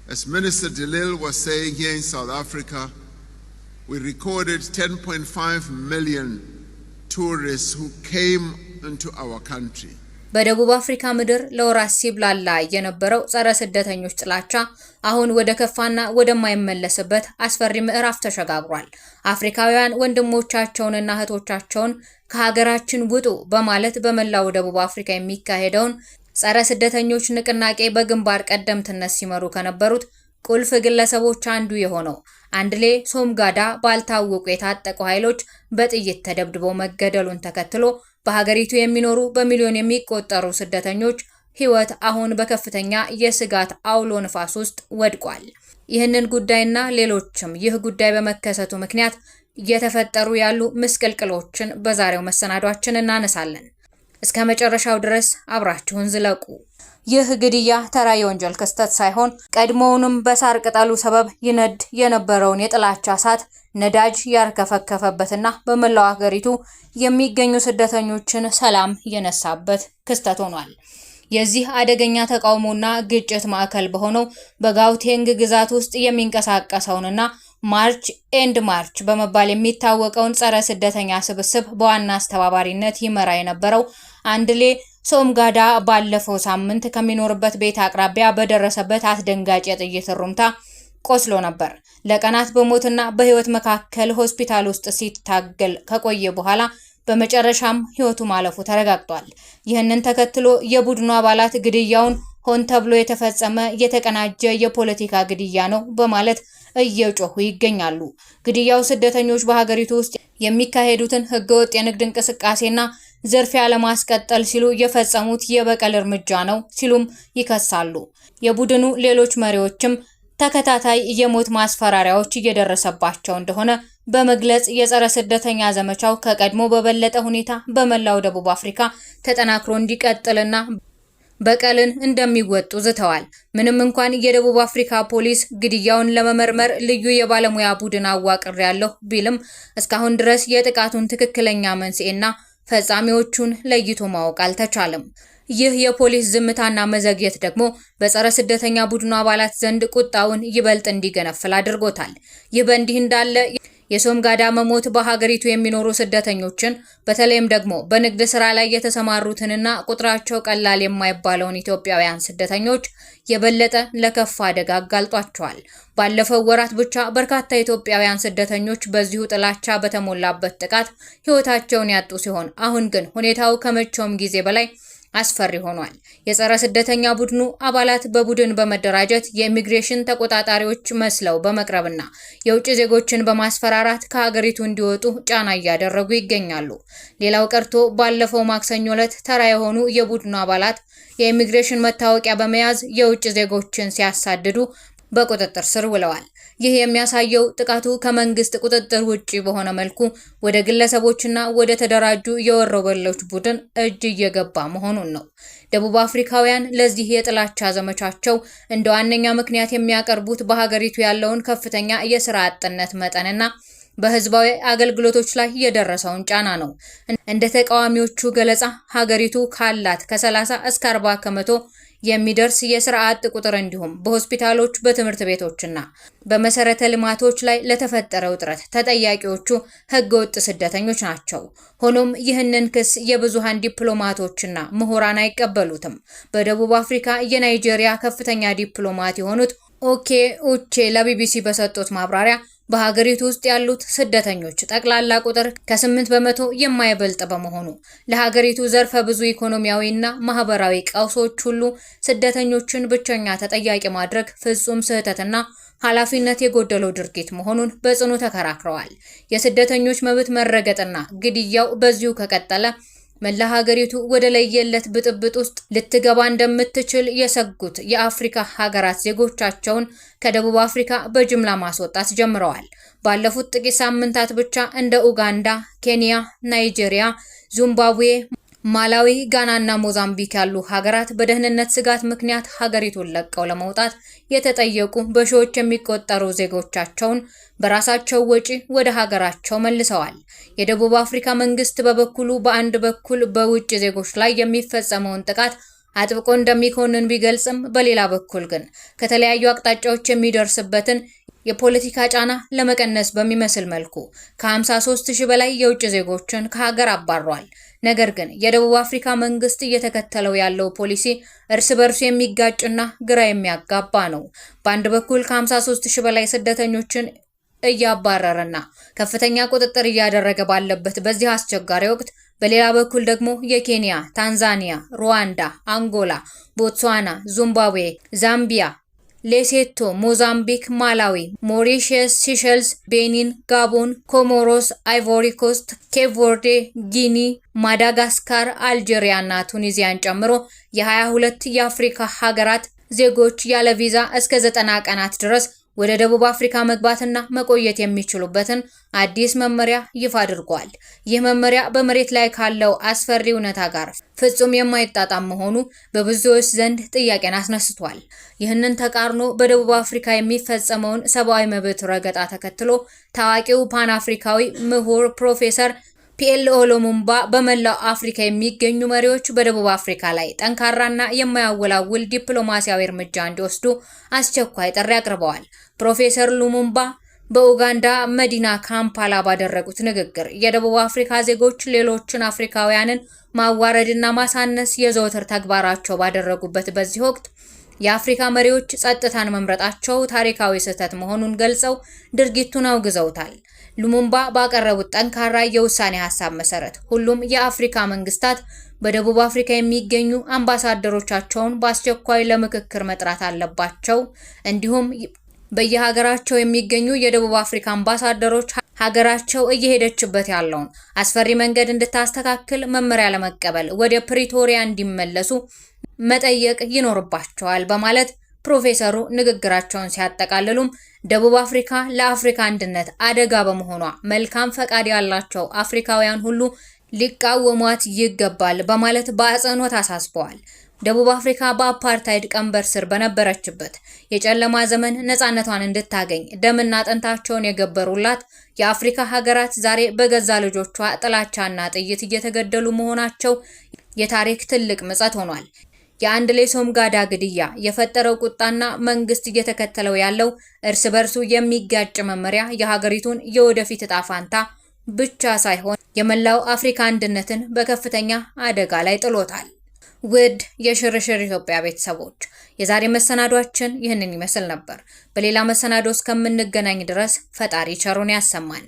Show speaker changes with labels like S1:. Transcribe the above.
S1: As Minister Delil was saying here in South Africa, we recorded 10.5 million tourists who came into our country.
S2: በደቡብ አፍሪካ ምድር ለወራት ሲብላላ የነበረው ጸረ ስደተኞች ጥላቻ አሁን ወደ ከፋና ወደማይመለስበት አስፈሪ ምዕራፍ ተሸጋግሯል። አፍሪካውያን ወንድሞቻቸውንና እህቶቻቸውን ከሀገራችን ውጡ በማለት በመላው ደቡብ አፍሪካ የሚካሄደውን ጸረ ስደተኞች ንቅናቄ በግንባር ቀደምትነት ሲመሩ ከነበሩት ቁልፍ ግለሰቦች አንዱ የሆነው አንድሌ ሶምጋዳ ባልታወቁ የታጠቁ ኃይሎች በጥይት ተደብድቦ መገደሉን ተከትሎ በሀገሪቱ የሚኖሩ በሚሊዮን የሚቆጠሩ ስደተኞች ሕይወት አሁን በከፍተኛ የስጋት አውሎ ንፋስ ውስጥ ወድቋል። ይህንን ጉዳይና ሌሎችም ይህ ጉዳይ በመከሰቱ ምክንያት እየተፈጠሩ ያሉ ምስቅልቅሎችን በዛሬው መሰናዷችን እናነሳለን። እስከ መጨረሻው ድረስ አብራችሁን ዝለቁ። ይህ ግድያ ተራ የወንጀል ክስተት ሳይሆን ቀድሞውንም በሳር ቅጠሉ ሰበብ ይነድ የነበረውን የጥላቻ እሳት ነዳጅ ያርከፈከፈበትና በመላው ሀገሪቱ የሚገኙ ስደተኞችን ሰላም የነሳበት ክስተት ሆኗል። የዚህ አደገኛ ተቃውሞና ግጭት ማዕከል በሆነው በጋውቴንግ ግዛት ውስጥ የሚንቀሳቀሰውንና ማርች ኤንድ ማርች በመባል የሚታወቀውን ጸረ ስደተኛ ስብስብ በዋና አስተባባሪነት ይመራ የነበረው አንድሌ ሶምጋዳ ባለፈው ሳምንት ከሚኖርበት ቤት አቅራቢያ በደረሰበት አስደንጋጭ የጥይት ሩምታ ቆስሎ ነበር። ለቀናት በሞትና በሕይወት መካከል ሆስፒታል ውስጥ ሲታገል ከቆየ በኋላ በመጨረሻም ሕይወቱ ማለፉ ተረጋግጧል። ይህንን ተከትሎ የቡድኑ አባላት ግድያውን ሆን ተብሎ የተፈጸመ የተቀናጀ የፖለቲካ ግድያ ነው በማለት እየጮሁ ይገኛሉ። ግድያው ስደተኞች በሀገሪቱ ውስጥ የሚካሄዱትን ህገወጥ የንግድ እንቅስቃሴና ዝርፊያ ለማስቀጠል ሲሉ የፈጸሙት የበቀል እርምጃ ነው ሲሉም ይከሳሉ። የቡድኑ ሌሎች መሪዎችም ተከታታይ የሞት ማስፈራሪያዎች እየደረሰባቸው እንደሆነ በመግለጽ የጸረ ስደተኛ ዘመቻው ከቀድሞ በበለጠ ሁኔታ በመላው ደቡብ አፍሪካ ተጠናክሮ እንዲቀጥልና በቀልን እንደሚወጡ ዝተዋል። ምንም እንኳን የደቡብ አፍሪካ ፖሊስ ግድያውን ለመመርመር ልዩ የባለሙያ ቡድን አዋቅር ያለው ቢልም እስካሁን ድረስ የጥቃቱን ትክክለኛ መንስኤና ፈጻሚዎቹን ለይቶ ማወቅ አልተቻለም። ይህ የፖሊስ ዝምታና መዘግየት ደግሞ በጸረ ስደተኛ ቡድኑ አባላት ዘንድ ቁጣውን ይበልጥ እንዲገነፍል አድርጎታል። ይህ በእንዲህ እንዳለ የሶምጋዳ መሞት በሀገሪቱ የሚኖሩ ስደተኞችን በተለይም ደግሞ በንግድ ስራ ላይ የተሰማሩትንና ቁጥራቸው ቀላል የማይባለውን ኢትዮጵያውያን ስደተኞች የበለጠ ለከፋ አደጋ አጋልጧቸዋል። ባለፈው ወራት ብቻ በርካታ ኢትዮጵያውያን ስደተኞች በዚሁ ጥላቻ በተሞላበት ጥቃት ሕይወታቸውን ያጡ ሲሆን አሁን ግን ሁኔታው ከመቼውም ጊዜ በላይ አስፈሪ ሆኗል። የጸረ ስደተኛ ቡድኑ አባላት በቡድን በመደራጀት የኢሚግሬሽን ተቆጣጣሪዎች መስለው በመቅረብና የውጭ ዜጎችን በማስፈራራት ከሀገሪቱ እንዲወጡ ጫና እያደረጉ ይገኛሉ። ሌላው ቀርቶ ባለፈው ማክሰኞ ዕለት ተራ የሆኑ የቡድኑ አባላት የኢሚግሬሽን መታወቂያ በመያዝ የውጭ ዜጎችን ሲያሳድዱ በቁጥጥር ስር ውለዋል። ይህ የሚያሳየው ጥቃቱ ከመንግስት ቁጥጥር ውጪ በሆነ መልኩ ወደ ግለሰቦችና ወደ ተደራጁ የወሮበሎች ቡድን እጅ እየገባ መሆኑን ነው። ደቡብ አፍሪካውያን ለዚህ የጥላቻ ዘመቻቸው እንደ ዋነኛ ምክንያት የሚያቀርቡት በሀገሪቱ ያለውን ከፍተኛ የስራ አጥነት መጠንና በህዝባዊ አገልግሎቶች ላይ የደረሰውን ጫና ነው። እንደ ተቃዋሚዎቹ ገለጻ ሀገሪቱ ካላት ከ30 እስከ 40 ከመቶ የሚደርስ የስራ አጥ ቁጥር እንዲሁም በሆስፒታሎች፣ በትምህርት ቤቶችና በመሰረተ ልማቶች ላይ ለተፈጠረው እጥረት ተጠያቂዎቹ ህገወጥ ስደተኞች ናቸው። ሆኖም ይህንን ክስ የብዙሃን ዲፕሎማቶችና ምሁራን አይቀበሉትም። በደቡብ አፍሪካ የናይጄሪያ ከፍተኛ ዲፕሎማት የሆኑት ኦኬ ኡቼ ለቢቢሲ በሰጡት ማብራሪያ በሀገሪቱ ውስጥ ያሉት ስደተኞች ጠቅላላ ቁጥር ከ8 በመቶ የማይበልጥ በመሆኑ ለሀገሪቱ ዘርፈ ብዙ ኢኮኖሚያዊና ማህበራዊ ቀውሶች ሁሉ ስደተኞችን ብቸኛ ተጠያቂ ማድረግ ፍጹም ስህተትና ኃላፊነት የጎደለው ድርጊት መሆኑን በጽኑ ተከራክረዋል። የስደተኞች መብት መረገጥና ግድያው በዚሁ ከቀጠለ መላ ሀገሪቱ ወደ ለየለት ብጥብጥ ውስጥ ልትገባ እንደምትችል የሰጉት የአፍሪካ ሀገራት ዜጎቻቸውን ከደቡብ አፍሪካ በጅምላ ማስወጣት ጀምረዋል። ባለፉት ጥቂት ሳምንታት ብቻ እንደ ኡጋንዳ፣ ኬንያ፣ ናይጄሪያ፣ ዚምባብዌ፣ ማላዊ፣ ጋናና ሞዛምቢክ ያሉ ሀገራት በደህንነት ስጋት ምክንያት ሀገሪቱን ለቀው ለመውጣት የተጠየቁ በሺዎች የሚቆጠሩ ዜጎቻቸውን በራሳቸው ወጪ ወደ ሀገራቸው መልሰዋል። የደቡብ አፍሪካ መንግስት በበኩሉ በአንድ በኩል በውጭ ዜጎች ላይ የሚፈጸመውን ጥቃት አጥብቆ እንደሚኮንን ቢገልጽም በሌላ በኩል ግን ከተለያዩ አቅጣጫዎች የሚደርስበትን የፖለቲካ ጫና ለመቀነስ በሚመስል መልኩ ከ53,000 በላይ የውጭ ዜጎችን ከሀገር አባሯል። ነገር ግን የደቡብ አፍሪካ መንግስት እየተከተለው ያለው ፖሊሲ እርስ በርሱ የሚጋጭና ግራ የሚያጋባ ነው። በአንድ በኩል ከ53,000 በላይ ስደተኞችን እያባረረና ከፍተኛ ቁጥጥር እያደረገ ባለበት በዚህ አስቸጋሪ ወቅት በሌላ በኩል ደግሞ የኬንያ፣ ታንዛኒያ፣ ሩዋንዳ፣ አንጎላ፣ ቦትስዋና፣ ዚምባብዌ፣ ዛምቢያ፣ ሌሴቶ፣ ሞዛምቢክ፣ ማላዊ፣ ሞሪሸስ፣ ሲሸልስ፣ ቤኒን፣ ጋቦን፣ ኮሞሮስ፣ አይቮሪ ኮስት፣ ኬፕ ቨርዴ፣ ጊኒ፣ ማዳጋስካር፣ አልጄሪያ እና ቱኒዚያን ጨምሮ የ22 የአፍሪካ ሀገራት ዜጎች ያለ ቪዛ እስከ 90 ቀናት ድረስ ወደ ደቡብ አፍሪካ መግባትና መቆየት የሚችሉበትን አዲስ መመሪያ ይፋ አድርጓል። ይህ መመሪያ በመሬት ላይ ካለው አስፈሪ እውነታ ጋር ፍጹም የማይጣጣም መሆኑ በብዙዎች ዘንድ ጥያቄን አስነስቷል። ይህንን ተቃርኖ በደቡብ አፍሪካ የሚፈጸመውን ሰብአዊ መብት ረገጣ ተከትሎ ታዋቂው ፓን አፍሪካዊ ምሁር ፕሮፌሰር ፒኤልኦ ሉሙምባ በመላው አፍሪካ የሚገኙ መሪዎች በደቡብ አፍሪካ ላይ ጠንካራና የማያወላውል ዲፕሎማሲያዊ እርምጃ እንዲወስዱ አስቸኳይ ጥሪ አቅርበዋል። ፕሮፌሰር ሉሙምባ በኡጋንዳ መዲና ካምፓላ ባደረጉት ንግግር የደቡብ አፍሪካ ዜጎች ሌሎችን አፍሪካውያንን ማዋረድና ማሳነስ የዘወትር ተግባራቸው ባደረጉበት በዚህ ወቅት የአፍሪካ መሪዎች ጸጥታን መምረጣቸው ታሪካዊ ስህተት መሆኑን ገልጸው ድርጊቱን አውግዘውታል። ሉሙምባ ባቀረቡት ጠንካራ የውሳኔ ሀሳብ መሰረት ሁሉም የአፍሪካ መንግስታት በደቡብ አፍሪካ የሚገኙ አምባሳደሮቻቸውን በአስቸኳይ ለምክክር መጥራት አለባቸው። እንዲሁም በየሀገራቸው የሚገኙ የደቡብ አፍሪካ አምባሳደሮች ሀገራቸው እየሄደችበት ያለውን አስፈሪ መንገድ እንድታስተካክል መመሪያ ለመቀበል ወደ ፕሪቶሪያ እንዲመለሱ መጠየቅ ይኖርባቸዋል በማለት ፕሮፌሰሩ ንግግራቸውን ሲያጠቃልሉም ደቡብ አፍሪካ ለአፍሪካ አንድነት አደጋ በመሆኗ መልካም ፈቃድ ያላቸው አፍሪካውያን ሁሉ ሊቃወሟት ይገባል በማለት በአጽንኦት አሳስበዋል። ደቡብ አፍሪካ በአፓርታይድ ቀንበር ስር በነበረችበት የጨለማ ዘመን ነፃነቷን እንድታገኝ ደምና አጥንታቸውን የገበሩላት የአፍሪካ ሀገራት ዛሬ በገዛ ልጆቿ ጥላቻና ጥይት እየተገደሉ መሆናቸው የታሪክ ትልቅ ምጸት ሆኗል። የአንድሌ ሶምጋዳ ግድያ የፈጠረው ቁጣና መንግስት እየተከተለው ያለው እርስ በርሱ የሚጋጭ መመሪያ የሀገሪቱን የወደፊት ዕጣ ፈንታ ብቻ ሳይሆን የመላው አፍሪካ አንድነትን በከፍተኛ አደጋ ላይ ጥሎታል። ውድ የሽርሽር ኢትዮጵያ ቤተሰቦች የዛሬ መሰናዷችን ይህንን ይመስል ነበር። በሌላ መሰናዶ እስከምንገናኝ ድረስ ፈጣሪ ቸሩን ያሰማን።